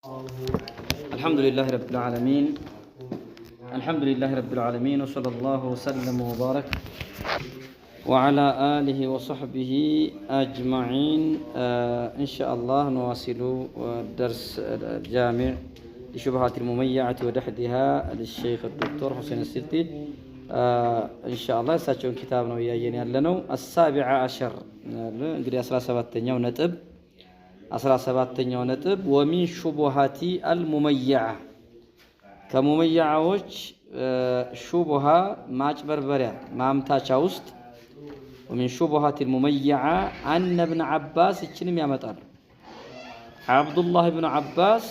الحمد لله رب العالمين. الحمد لله رب العالمين، وصلى الله وسلم وبارك وعلى آله وصحبه أجمعين. إن شاء الله نواصل درس الجامع لشبهات المميعة ودحدها للشيخ الدكتور حسين السرتي. إن شاء الله ساتشون كتابنا ويايين لنا السابع عشر እንግዲህ 17ኛው ነጥብ 17ኛው ነጥብ ومن شبهات المميعة ከሙመያዎች ሹብሃ ማጭበርበሪያ ማምታቻ ውስጥ ومن شبهات المميعة أن ابن عباس እችንም ያመጣሉ عبد الله بن عباس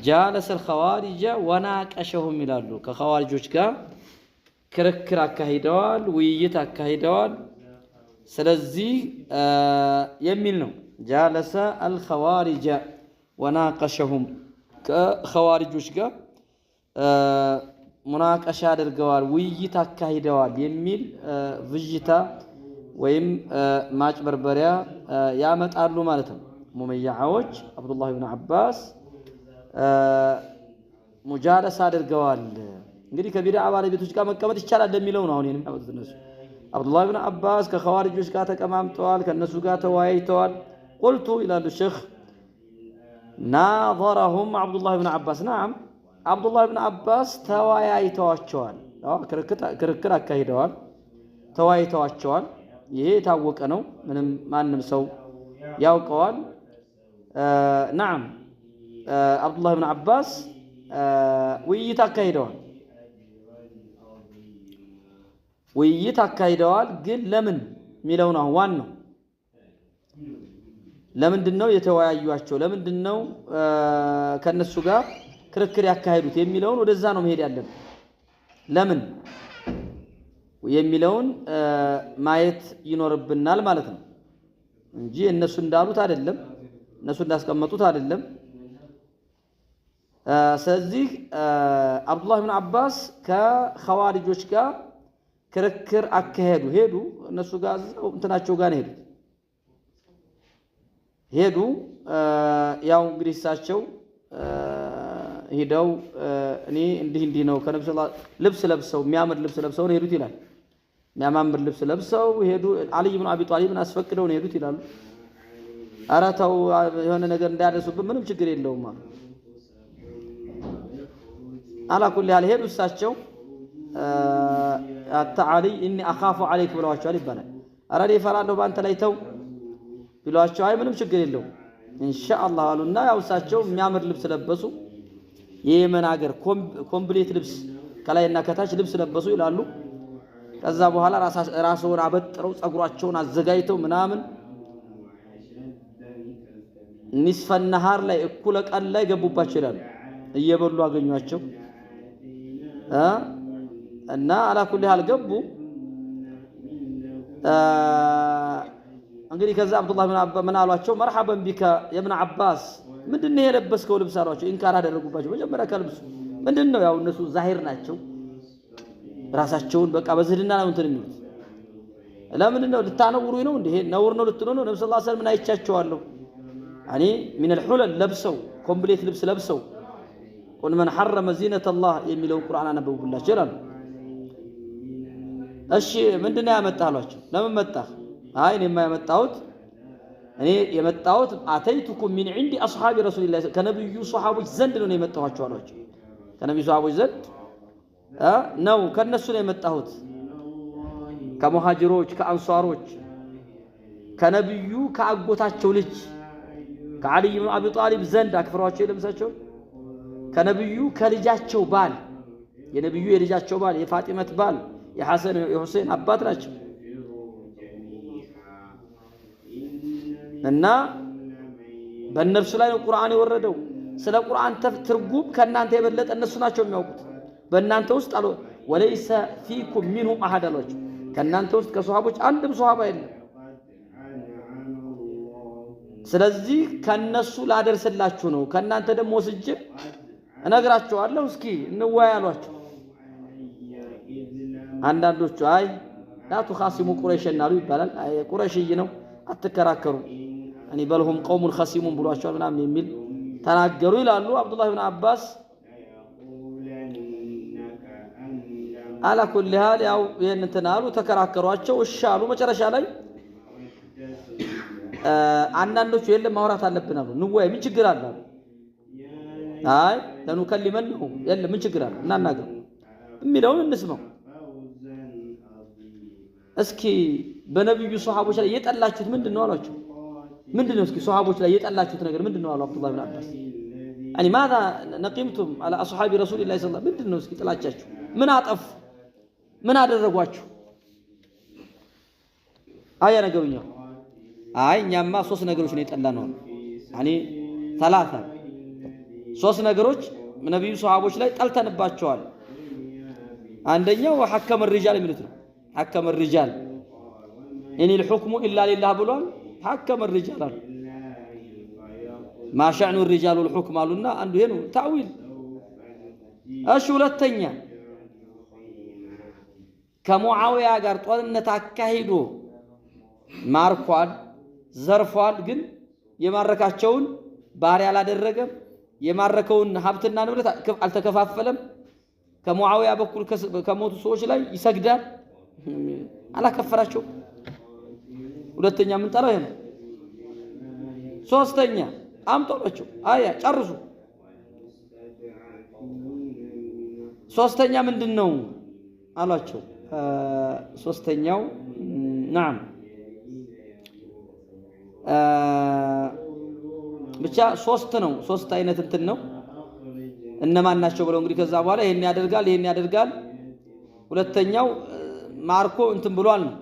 جالس الخوارج وناقشهم ይላሉ ከኸዋሪጆች ጋር ክርክር አካሂደዋል ውይይት አካሂደዋል ስለዚህ የሚል ነው جالس الخوارج وناقشهم ከኸዋሪጆች ጋር ሙናቀሻ አድርገዋል ውይይት አካሂደዋል የሚል ፍጅታ ወይም ማጭበርበሪያ ያመጣሉ ማለት ነው። ሙመያዎች አብዱላህ ኢብኑ አባስ ሙጃለሳ አድርገዋል። እንግዲህ ከቢድዓ ባለቤቶች ጋር መቀመጥ ይቻላል እንደሚለው ነው አሁን የሚያመጡት እነሱ። አብዱላህ ኢብኑ አባስ ከኸዋሪጆች ጋር ተቀማምጠዋል፣ ከነሱ ጋር ተወያይተዋል። ቁልቱ ይላሉ ሼኽ ናዘረሁም አብዱላህ ኢብኑ አባስ ናም አብዱላህ ኢብኑ አባስ ተወያይተዋቸዋል። ክርክር አካሂደዋል፣ ተወያይተዋቸዋል። ይሄ የታወቀ ነው፣ ምንም ማንም ሰው ያውቀዋል። ናም አብዱላህ ኢብኑ አባስ ውይይት አካሂደዋል። ግን ለምን የሚለው ነው ዋናው። ለምንድን ነው የተወያዩአቸው? ለምንድን ነው ከነሱ ጋር ክርክር ያካሂዱት የሚለውን ወደዛ ነው መሄድ ያለብን። ለምን የሚለውን ማየት ይኖርብናል ማለት ነው እንጂ እነሱ እንዳሉት አይደለም፣ እነሱ እንዳስቀመጡት አይደለም። ስለዚህ አብዱላህ ኢብኑ አባስ ከኸዋሪጆች ጋር ክርክር አካሄዱ። ሄዱ እነሱ ጋር እንትናቸው ጋር ሄዱ። ያው እንግዲህ እሳቸው ሄደው እኔ እንዲህ ነው ከነብዩ ልብስ ለብሰው የሚያምር ልብስ ለብሰው ነው ሄዱት ይላል። የሚያማምር ልብስ ለብሰው ሄዱ። አሊ ኢብኑ አቢ ጣሊብን አስፈቅደው ነው ሄዱት ይላሉ። ኧረ ተው የሆነ ነገር እንዳያደርሱብን ምንም ችግር የለውም አሉ። አላኩል ያህል ሄዱ እሳቸው አተዓሊ ኢኒ አኻፉ ዐለይክ ብለዋቸዋል ይባላል። ኧረ እኔ እፈራለሁ በአንተ ላይ ተው ቢሏቸው አይ ምንም ችግር የለውም ኢንሻአላህ አሉና ያው እሳቸው የሚያምር ልብስ ለበሱ። የየመን ሀገር ኮምፕሌት ልብስ ከላይና ከታች ልብስ ለበሱ ይላሉ። ከዛ በኋላ ራስዎን አበጥረው ጸጉራቸውን አዘጋጅተው ምናምን ኒስፈ ነሃር ላይ እኩለ ቀን ላይ ገቡባቸው ይላሉ። እየበሉ አገኟቸው እና አላኩል ያህል ገቡ። እንግዲህ ከዛ አብዱላህ ኢብኑ አባስ ምን አሏቸው? መርሐበን ቢከ የብነ አባስ ምንድነው የለበስከው ልብስ አሏቸው። ኢንካር አደረጉባቸው። መጀመሪያ ከልብሱ ምንድነው ያው እነሱ ዛሂር ናቸው፣ ራሳቸውን በቃ በዝህድና ነው እንትን የሚሉት። ለምንድነው ልታነውሩኝ ነው እንዴ? ነውር ነው ልትሉ ነው? ነብዩ ሰለላሁ ዐለይሂ ወሰለም አይቻቸዋለሁ እኔ ሚን الحلل ለብሰው ኮምፕሌት ልብስ ለብሰው ቁል መን ሐረመ ዚነተ አላህ የሚለውን ቁርአን አነበቡላቸው ይላሉ። እሺ ምንድነው ያመጣህ አሏቸው። ለምን መጣህ? አይ እኔ የመጣሁት አተይቱኩም ሚን ዒንዲ አስሓቢ ረሱሊላህ ከነብዩ ሷሃቦች ዘንድ ነው የመጣኋቸው አሏቸው። ከነብዩ ሷሃቦች ዘንድ ነው ከነሱ ነው የመጣሁት፣ ከሙሃጅሮች ከአንሷሮች፣ ከነብዩ ከአጎታቸው ልጅ ከዓሊ ኢብኑ አቢ ጣሊብ ዘንድ አክብሯቸው የለምሳቸው፣ ከነብዩ ከልጃቸው ባል የነብዩ የልጃቸው ባል የፋጢመት ባል የሐሰን የሁሴን አባት ናቸው። እና በእነርሱ ላይ ነው ቁርአን የወረደው። ስለ ቁርአን ትርጉም ከእናንተ የበለጠ እነሱ ናቸው የሚያውቁት። በእናንተ ውስጥ አለ ወለይሰ ፊኩም ሚንሁም አሐድ አሏቸው። ከእናንተ ውስጥ ከሷሃቦች አንድም ሷሃባ የለም። ስለዚህ ከነሱ ላደርስላችሁ ነው፣ ከእናንተ ደግሞ ወስጄ እነግራቸዋለሁ። እስኪ እንወያይ አሏቸው። አንዳንዶቹ አይ ላ ቱኻሲሙ ቁረይሽን አሉ ይባላል። ቁረይሽይ ነው አትከራከሩ እኔ በልሁም ቀውሙን ኸሲሙን ብሏቸዋል ምናምን የሚል ተናገሩ ይላሉ አብዱላህ ኢብኑ አባስ። አላ ኩሊ ሃል ያው ይሄን ተናሉ ተከራከሯቸው፣ እሺ አሉ። መጨረሻ ላይ አንዳንዶቹ የለም ማውራት አለብን አሉ። ንወይ ምን ችግር አለ? አይ ለኑከሊመንሁ የለም ምን ችግር አለ እናናገር የሚለውን እንስማው። እስኪ በነብዩ ሱሐቦች ላይ የጠላችሁት ምንድነው አሏቸው። ምንድነው እስኪ ሱሐቦች ላይ የጠላችሁት ነገር ምንድነው አሉ አብዱላህ ኢብኑ አባስ። يعني ماذا نقمتم على اصحاب رسول الله صلى الله عليه وسلم ምንድነው እስኪ ጥላቻችሁ ምን አጠፉ ምን አደረጓችሁ? አያ ነገሩኛ አይ እኛማ ሶስት ነገሮች ነው የጠላነው يعني ثلاثه ሶስት ነገሮች ነብዩ ሱሐቦች ላይ ጠልተንባቸዋል። አንደኛው ሐከመ الرجال የሚሉት ነው። ሐከመ الرجال إن الحكم إلا لله ብሏል። ሐከመ الرجال አሉ። ما شأن الرجال والحكم አሉና አንዱ ይሄ ነው ታዊል። እሺ ሁለተኛ ከሙዓዊያ ጋር ጦርነት አካሂዶ ማርኳል፣ ዘርፏል። ግን የማረካቸውን ባሪያ አላደረገም። የማረከውን ሀብትና ንብረት አልተከፋፈለም። ከሙዓዊያ በኩል ከሞቱ ሰዎች ላይ ይሰግዳል፣ አላከፈራቸው። ሁለተኛ ምን ጠራው ይሄ ነው። ሶስተኛ አምጦላቸው አያ ጨርሱ። ሶስተኛ ምንድነው አሏቸው። ሶስተኛው نعم ብቻ ሶስት ነው። ሶስት አይነት እንትን ነው። እነማን ናቸው ብለው እንግዲህ ከዛ በኋላ ይሄን ያደርጋል። ሁለተኛው ማርኮ እንትን ብሏል ነው።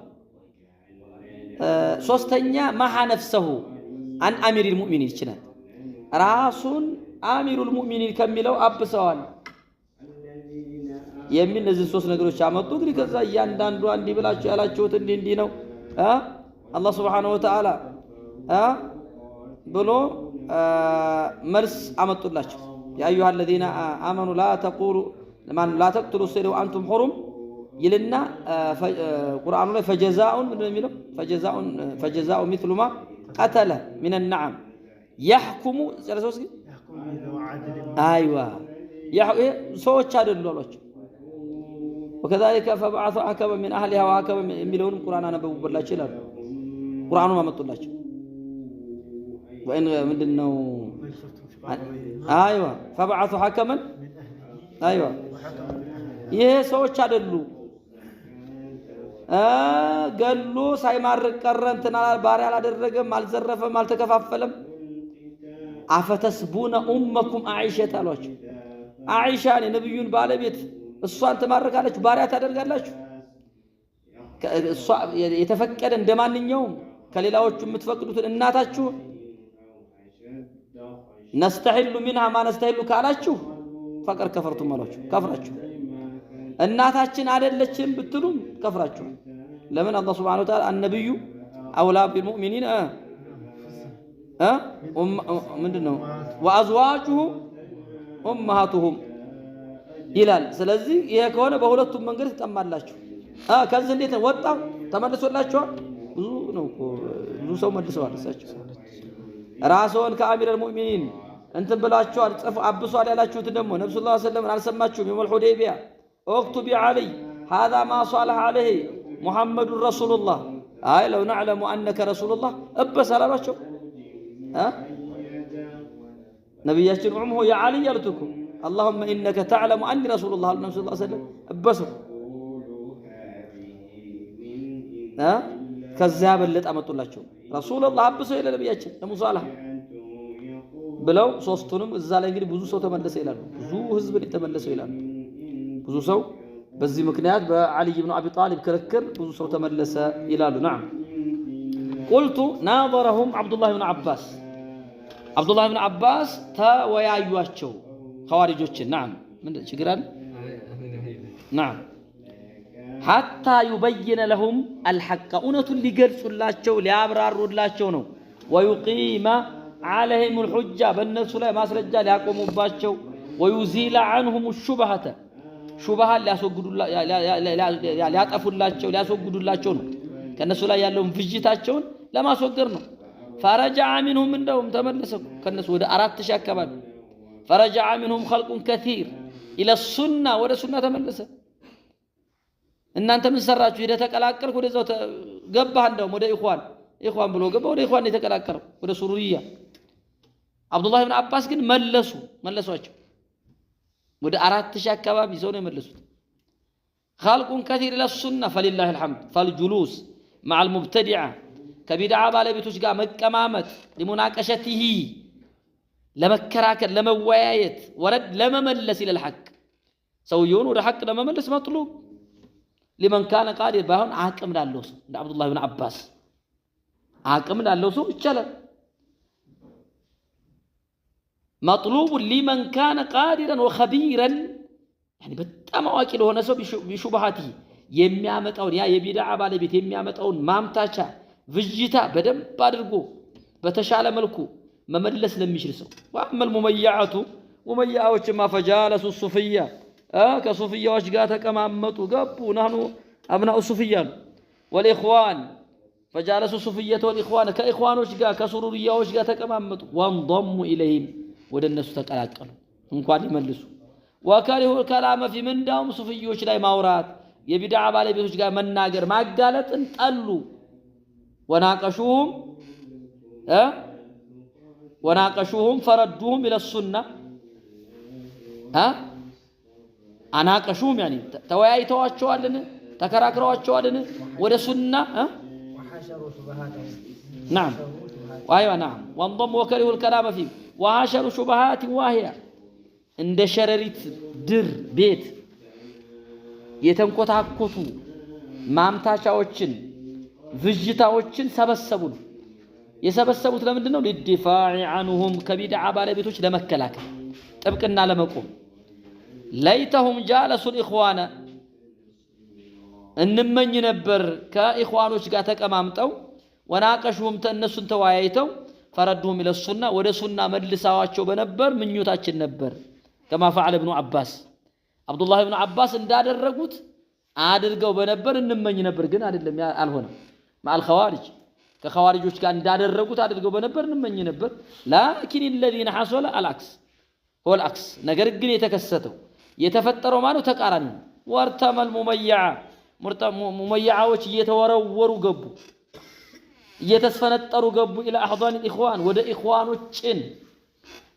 ሶስተኛ ማሐ ነፍሰሁ አን አሚሩል ሙእሚኒን ይችላል። ራሱን አሚሩል ሙእሚኒን ከሚለው አብሰዋል የሚል እነዚህ ሶስት ነገሮች አመጡ። እንግዲህ ከዛ እያንዳንዱ እንዲህ ብላችሁ ያላችሁት እንዲህ ነው አላህ Subhanahu Wa Ta'ala ብሎ መልስ አመጡላቸው። ያ አዩሃ الذين آمنوا لا تقتلوا الصيد وأنتم حرم ይልና ቁርአኑ ላይ ፈጀዛኡን ምንድነው የሚለው? ፈጀዛኡ مثل ما قتل من النعم يحكم ስለሶስ አይዋ ሰዎች አይደሉ አሏቸው። وكذلك فبعث حكما من اهلها وحكما የሚለውን ቁርአን አነበቡላቸው ይላሉ። ቁርአኑን አመጡላቸው። ወይን ምንድነው አይዋ فبعث حكما አይዋ ይሄ ሰዎች አይደሉ ገሎ ሳይማርቅ ቀረ እንትና ባሪያ አላደረገም፣ አልዘረፈም፣ አልተከፋፈለም። አፈተስቡነ ኡመኩም አኢሸተ አሏቸው። አኢሻን የነብዩን ባለቤት እሷን ተማርካለች ባሪያ ታደርጋላችሁ? እሷ የተፈቀደ እንደማንኛውም ከሌላዎቹ የምትፈቅዱትን እናታችሁ ነስተሂሉ منها ما نستحل ካላችሁ ፈቀር ከፈርቱም አሏቸው። ከፍራችሁ እናታችን አይደለችም ብትሉም ከፍራችሁ። ለምን አላህ Subhanahu Wa Ta'ala النبي اولى بالمؤمنين ምንድነው وازواجه امهاتهم ይላል። ስለዚህ ይሄ ከሆነ በሁለቱም መንገድ ተጠማላችሁ። ከዚህ እንዴት ወጣው ተመልሶላችኋል? ብዙ ነው እኮ ብዙ ሰው መልሰዋል። እሳቸው ራስዎን ከአሚረል ሙእሚኒን እንትን ብላችኋል፣ ጽፍ አብሷል ያላችሁት ደግሞ ነብዩ ሰለላሁ ዐለይሂ ወሰለም አልሰማችሁም? የሙል ሁደይቢያ اكتب علي هذا ما صالح عليه محمد رسول الله اي لو نعلم انك رسول الله ابسلالاچو نبياتنا عمه يا علي يلتكم اللهم انك تعلم اني رسول الله صلى الله عليه وسلم ابسوا ከዛ በለጥ አመጡላቸው። ረሱላህ አብሰው ይላል ነብያችን ለሙሳላህ ብለው ሶስቱንም እዛ ላይ እንግዲህ ብዙ ሰው ተመለሰ ይላሉ። ብዙ ህዝብ ተመለሰው ይላሉ። ብዙ ሰው በዚህ ምክንያት በአሊ ኢብኑ አቢ ጣሊብ ክርክር ብዙ ሰው ተመለሰ ይላሉ። نعم قلت ناظرهم عبد الله بن عباس عبد الله بن عباس ተወያዩአቸው ኸዋሪጆችን። نعم ምን ችግር አለ? نعم حتى يبين لهم الحق እውነቱን ሊገልጹላቸው ሊያብራሩላቸው ነው። ويقيم عليهم الحجة በእነሱ ላይ ማስረጃ ሊያቆሙባቸው ويزيل عنهم الشبهة ሹብሃን ሊያጠፉላቸው ሊያስወግዱላቸው ነው። ከነሱ ላይ ያለውን ፍጅታቸውን ለማስወገድ ነው። فرجع منهم እንደውም ተመለሰ ከነሱ ወደ 4000 አካባቢ فرجع منهم خلق كثير الى السنه ወደ ሱና ተመለሰ እናንተ ምን ሰራችሁ ሄደ ተቀላቀልኩ ወደዛው ገባህ እንደውም ወደ ኢኽዋን ብሎ ገባ ወደ ኢኽዋን የተቀላቀለው ወደ ሱሩሪያ አብዱላህ ኢብኑ አባስ ግን መለሷቸው ወደ 4000 አካባቢ ሰው ነው የመለሱት خلق كثير الى السنه فلله الحمد فالجلوس مع المبتدعه كبدعه ባለቤቶች ጋር መቀማመጥ لمناقشته ለመከራከር ለመወያየት ወረድ ለመመለስ الى الحق ሰውየውን ወደ ሐቅ ለመመለስ መጥሉብ لمن كان قادر ባይሆን አቅም ላለው ሰው እንደ አብዱላህ ኢብኑ አባስ አቅም ላለው ሰው ይቻላል مطلوب لمن كان قادرا وخبيرا يعني በጣም አዋቂ ለሆነ ሰው بشبهاته የሚያመጣውን ያ የቢድዓ ባለቤት የሚያመጣውን ማምታቻ ፍጅታ በደንብ አድርጎ በተሻለ መልኩ መመለስ ለሚችል ሰው ወአመል ሙመያዓቱ ሙመያዓዎችማ ፈጃለሱ ሱፍያ ከሱፍያዎች ጋር ተቀማመጡ ገቡ نحن ابناء الصوفية والاخوان فجالسوا الصوفية والاخوان كاخوانوች ጋር ከሱሩሪያዎች ጋር ተቀማመጡ وانضموا اليهم ወደ እነሱ ተቀላቀሉ እንኳን ይመልሱ وكره الكلام في من داوم ሱፍዮች ላይ ማውራት የቢድዓ ባለቤቶች ጋር መናገር ማጋለጥን ጠሉ وناقشوهم فردوهم الى السنه አናቀሹም يعني ተወያይተዋቸዋልን ተከራክረዋቸዋልን ወደ ሱና وحشروا شبهاتهم نعم وايوه نعم وانضم وكرهوا الكلام فيه وحشروا شبهات واهيه እንደ ሸረሪት ድር ቤት የተንቆታቆቱ ማምታቻዎችን ፍጅታዎችን ሰበሰቡን የሰበሰቡት ለምንድን ነው للدفاع عنهم ከቢድዓ ባለቤቶች ለመከላከል ጥብቅና ለመቆም ليتهم جالسوا الاخوان እንመኝ ነበር ከኢኽዋኖች ጋር ተቀማምጠው ወናቀሹም ተነሱን ተወያይተው فردهم الى السنه ወደ ሱና መልሳዋቸው በነበር ምኞታችን ነበር كما فعل ابن عباس عبد الله ابن عباس እንዳደረጉት አድርገው በነበር እንመኝ ነበር ግን አይደለም አልሆነም مع الخوارج ከخوارجዎች ጋር እንዳደረጉት አድርገው በነበር እንመኝ ነበር لكن الذين حصل العكس هو العكس ነገር ግን የተከሰተው የተፈጠረው ማለት ተቃራኒ ወርተመል ሙመያዓዎች እየተወረወሩ ገቡ እየተስፈነጠሩ ገቡ الى احضان الاخوان ወደ ኢኽዋኖችን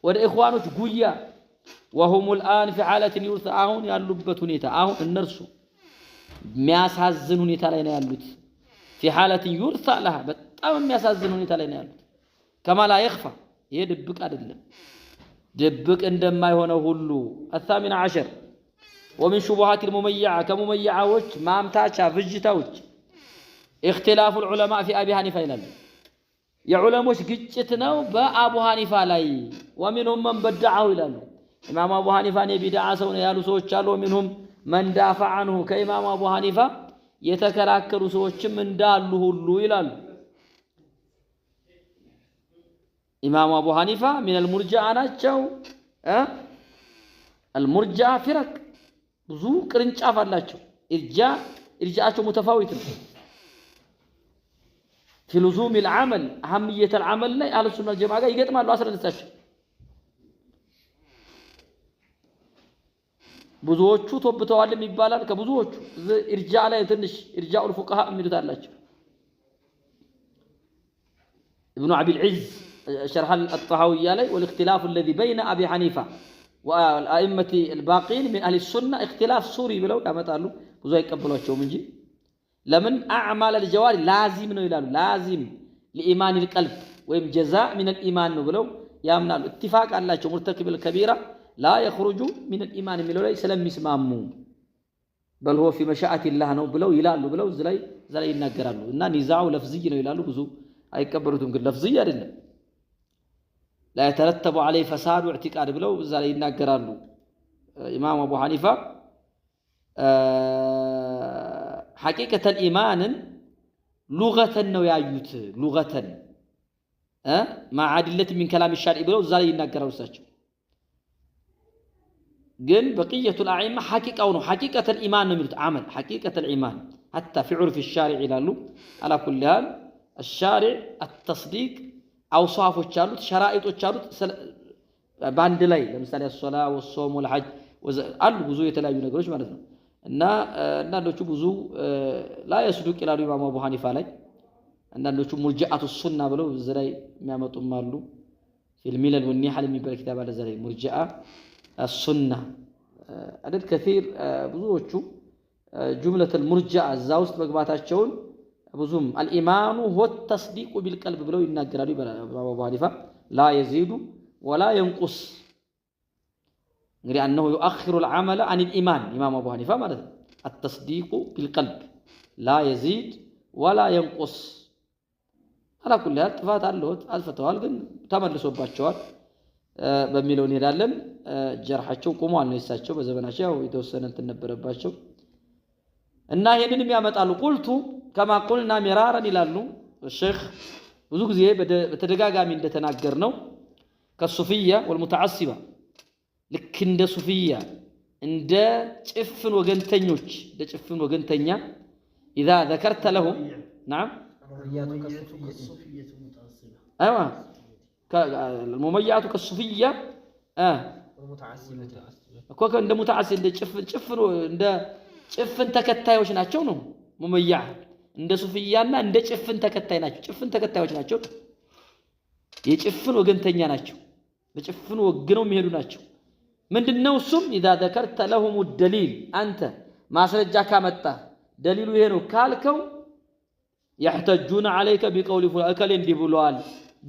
ወደ ኢኽዋኖች ጉያ وهم الان في حاله يرثى አሁን ያሉበት ሁኔታ አሁን እነርሱ የሚያሳዝን ሁኔታ ላይ ነው ያሉት في حاله يرثى لها በጣም የሚያሳዝን ሁኔታ ላይ ነው ያሉት كما لا يخفى ይሄ ድብቅ አይደለም ድብቅ እንደማይሆነው ሁሉ الثامن عشر ومن شبهات المميعة كمميعዎች ማምታቻ ፍጅታዎች اختلاف العلماء في ابي حنيفه ይላል የዑለሞች ግጭት ነው በአቡ ሐኒፋ ላይ ومنهم من بدعه ይላሉ ኢማም አቡ ሐኒፋን የቢድዓ ሰው ነው ያሉ ሰዎች አሉ ومنهم من دافع عنه ከኢማም አቡ ሐኒፋ የተከራከሩ ሰዎችም እንዳሉ ሁሉ ይላሉ ኢማም አቡ ሐኒፋ من المرجئة ናቸው المرجئة فرق ብዙ ቅርንጫፍ አላቸው ኢርጃአቸው متفاوت ነው في لزوم العمل اهميه العمل ላይ አህሉ ሱና ጀማዓ ጋር ይገጥማሉ አስረንሳቸው ብዙዎቹ ተወብተዋልም ይባላል ከብዙዎቹ ኢርጃ ላይ ትንሽ ኢርጃኡል ፉቃሃ የሚሉት አላቸው ابن ابي العز شرح الطحاوية عليه والاختلاف الذي بين ابي حنيفه والائمه الباقين من اهل السنه اختلاف سوري بلو ያመጣሉ ብዙ አይቀበሏቸውም እንጂ ለምን اعمال الجوارح لازم ነው ይላሉ لازم لايمان القلب ወይም جزاء من الايمان ነው ብለው ያምናሉ اتفاق አላቸው مرتكب الكبيره لا يخرج من الايمان የሚለው ላይ ስለሚስማሙ بل هو في مشيئة الله ነው ብለው ይላሉ ብለው እዚህ ላይ ይናገራሉ እና ኒዛው ለፍዝይ ነው ይላሉ ብዙ አይቀበሉትም ግን ለፍዝይ አይደለም لا يترتب عليه فساد واعتقاد ብለው እዛ ላይ ይናገራሉ ኢማም አቡ ሐኒፋ حقيقة الإيمان لغة ነው ያዩት لغة مع عدلة من كلام الشارع ብለው እዛ ላይ ይናገራሉ እሳቸው ግን بقية الأئمة حقيقة ነው حقيقة الإيمان ነው የሚሉት عمل حقيقة الإيمان حتى في عرف الشارع ይላሉ على كل حال الشارع التصديق አውሳፎች አሉት ሸራኢጦች አሉት ባንድ ላይ ለምሳሌ الصلاه والصوم والحج አሉ ብዙ የተለያዩ ነገሮች ማለት ነው እና አንዳንዶቹ ብዙ ላ يصدق ይላሉ ኢማሙ አቡ ሐኒፋ ላይ አንዳንዶቹ ሙርጂአቱ ሱና ብለው እዚህ የሚያመጡም አሉ في الملل والنحل የሚባል ኪታብ አለ ዘላይ ሙርጂአ السنه عدد كثير ብዙዎቹ جمله المرجئه እዛ ውስጥ መግባታቸውን ብዙም الإيمان هو التصديق بالقلب ብለው ይናገራሉ ኢማሙ አቡ ሐኒፋ لا يزيد ولا ينقص እንግዲህ أنه يؤخر العمل عن الإيمان ኢማሙ አቡ ሐኒፋ ማለት ነው التصديق بالقلب لا يزيد ولا ينقص على كل حال ጥፋት አለውት አልፈተዋል ግን ተመልሶባቸዋል በሚለው እንሄዳለን ጀርሐቸው ቆሟል ነው እሳቸው በዘመናቸው የተወሰነ እንትን ነበረባቸው እና ይሄንንም ያመጣሉ ቁልቱ كما قلنا مرارا ይላሉ الشيخ ብዙ ጊዜ በተደጋጋሚ እንደተናገር ነው ከሱፊያ والمتعصبه ልክ እንደ ሱፊያ እንደ ጭፍን ወገንተኞች እንደ ጭፍን ወገንተኛ اذا ذكرت لهم نعم ايوه المميعات كالصوفيه እኮ እንደ ሙተዓሲብ እንደ ጭፍን ተከታዮች ናቸው ነው ሙመያ እንደ ሱፊያና እንደ ጭፍን ተከታይ ናቸው ጭፍን ተከታዮች ናቸው የጭፍን ወገንተኛ ናቸው በጭፍን ወግነው የሚሄዱ ናቸው ምንድነው እሱም اذا ذكرت لهم الدليل አንተ ማስረጃ ካመጣ ደሊሉ ይሄ ነው ካልከው يحتجون عليك بقول فلان اكل እንዲህ ብለዋል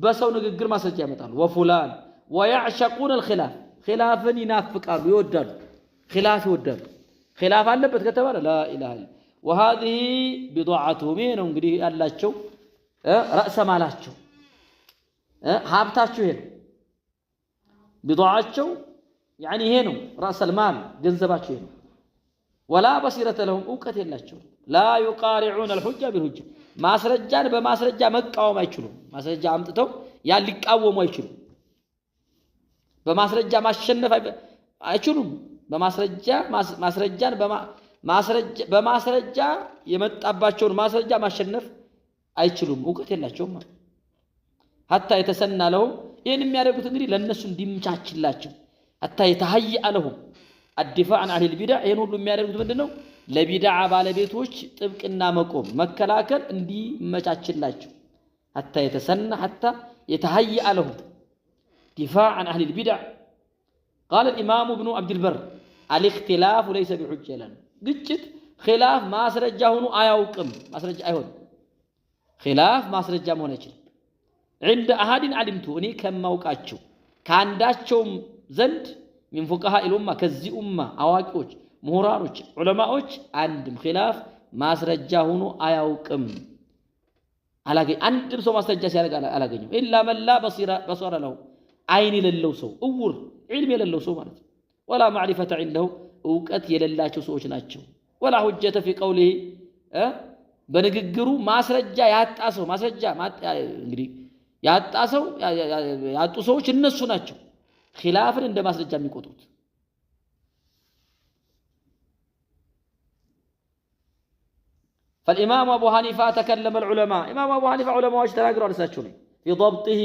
በሰው ንግግር ማስረጃ ያመጣሉ وفلان ويعشقون الخلاف خلافን ይናፍቃሉ ይወዳሉ خلاف ይወዳሉ خلاف አለበት ከተባለ لا اله الا وهذه بضاعتهم ነው እንግዲህ ያላቸው راس ማላቸው ሀብታቸው ይሄ بضاعቸው يعني ይሄ ነው راس المال ገንዘባቸው ይሄ ولا بصيره لهم እውቀት የላቸው لا يقارعون الحجه بالحجه ማስረጃን በማስረጃ መቃወም አይችሉም ማስረጃ አምጥተው ያ ሊቃወሙ አይችሉም በማስረጃ ማሸነፍ አይችሉም በማስረጃ የመጣባቸውን ማስረጃ ማሸነፍ አይችሉም እውቀት የላቸውም ማለት hatta የተሰና ለهم ይሄን የሚያደርጉት እንግዲህ ለነሱ እንዲምቻችላቸው hatta የተhayያ ለهم الدفاع عن اهل البدع ይሄን ሁሉ የሚያደርጉት ምንድነው ለቢድዓ ባለቤቶች ጥብቅና መቆም መከላከል እንዲመቻችላቸው hatta የተሰና hatta የተhayያ ለهم دفاع عن اهل البدع قال الامام ابن عبد البر الاختلاف ليس بحجه لنا ግጭት خلاف ማስረጃ ሆኖ አያውቅም ማስረጃ አይሆን خلاف ማስረጃ መሆን አይችልም عند احد علمت እኔ ከማውቃቸው ካንዳቸውም ዘንድ من فقهاء الامه ከዚህ ኡማ አዋቂዎች ምሁራኖች ዑለማዎች አንድም خلاف ማስረጃ ሆኖ አያውቅም አላገኝ አንድም ሰው ማስረጃ ሲያደርግ አላገኘም الا من لا بصر له አይን የሌለው ሰው እውር علم የሌለው ሰው ማለት ولا معرفه عنده እውቀት የሌላቸው ሰዎች ናቸው ولا حجه في قوله በንግግሩ ማስረጃ ያጣ ሰው ማስረጃ እንግዲህ ያጣ ሰው ያጡ ሰዎች እነሱ ናቸው خلافን እንደ ማስረጃ የሚቆጥሩት فالامام ابو حنيفه تكلم العلماء امام ابو حنيفه علماءዎች ተናግረዋል እሳቸው ነው في ضبطه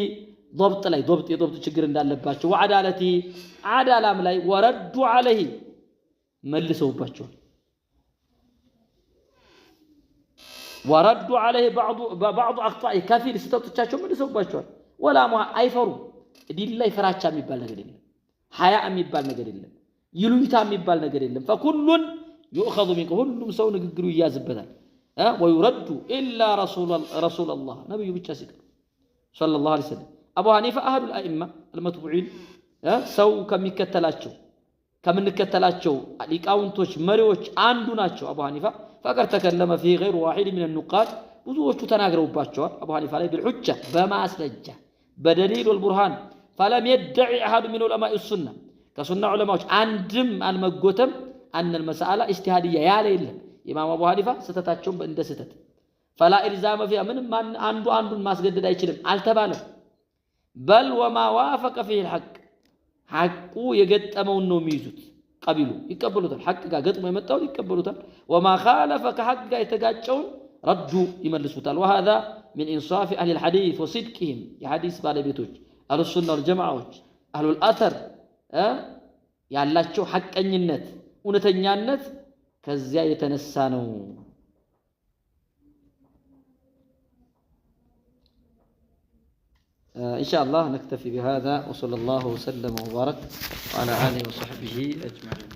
ضبط ላይ የضبط ችግር እንዳለባቸው وعدالته عدالام ላይ وردوا عليه መልሰውባቸዋል وردوا عليه بعض اخطاء كثير ስተቶቻቸው መልሰውባቸዋል ولا አይፈሩ ዲን ላይ ፍራቻ የሚባል ነገር የለም ሐያ የሚባል ነገር የለም ይሉኝታ የሚባል ነገር የለም فكل يؤخذ منه ሁሉም ሰው ንግግሩ ይያዝበታል ويرد الا رسول الله ነብዩ ብቻ ሲቀር صلى الله عليه وسلم ابو حنيفه احد الائمه المتبوعين ሰው ከምንከተላቸው ሊቃውንቶች መሪዎች አንዱ ናቸው አቡ ሐኒፋ فقد تكلم في غير واحد من النقاد ብዙዎቹ ተናግረውባቸዋል አቡ ሐኒፋ ላይ بالحجه በማስረጃ بدليل والبرهان فلم يدعي احد من علماء السنه كسنه علماء አንድም አልመጎተም ان المساله اجتهاديه ያለ የለም ኢማም አቡ ሐኒፋ ስተታቸውን እንደ ስተት فلا الزام فيها ምንም አንዱን ማስገደድ አይችልም አልተባለም بل وما وافق فيه الحق ሐቁ የገጠመውን ነው የሚይዙት ቀቢሉ ይቀበሉታል ሐቅ ጋር ገጥሞ የመጣው ይቀበሉታል وما خالف ከሐቅ ጋር የተጋጨውን ረዱ ይመልሱታል وهذا من إنصاف أهل الحديث وصدقهم يا حديث بالي بيتوج أهل السنة والجماعة أهل الأثر ያላቸው ሐቀኝነት እውነተኛነት ከዚያ የተነሳ ነው إن شاء الله نكتفي بهذا وصلى الله وسلم وبارك على آله وصحبه أجمعين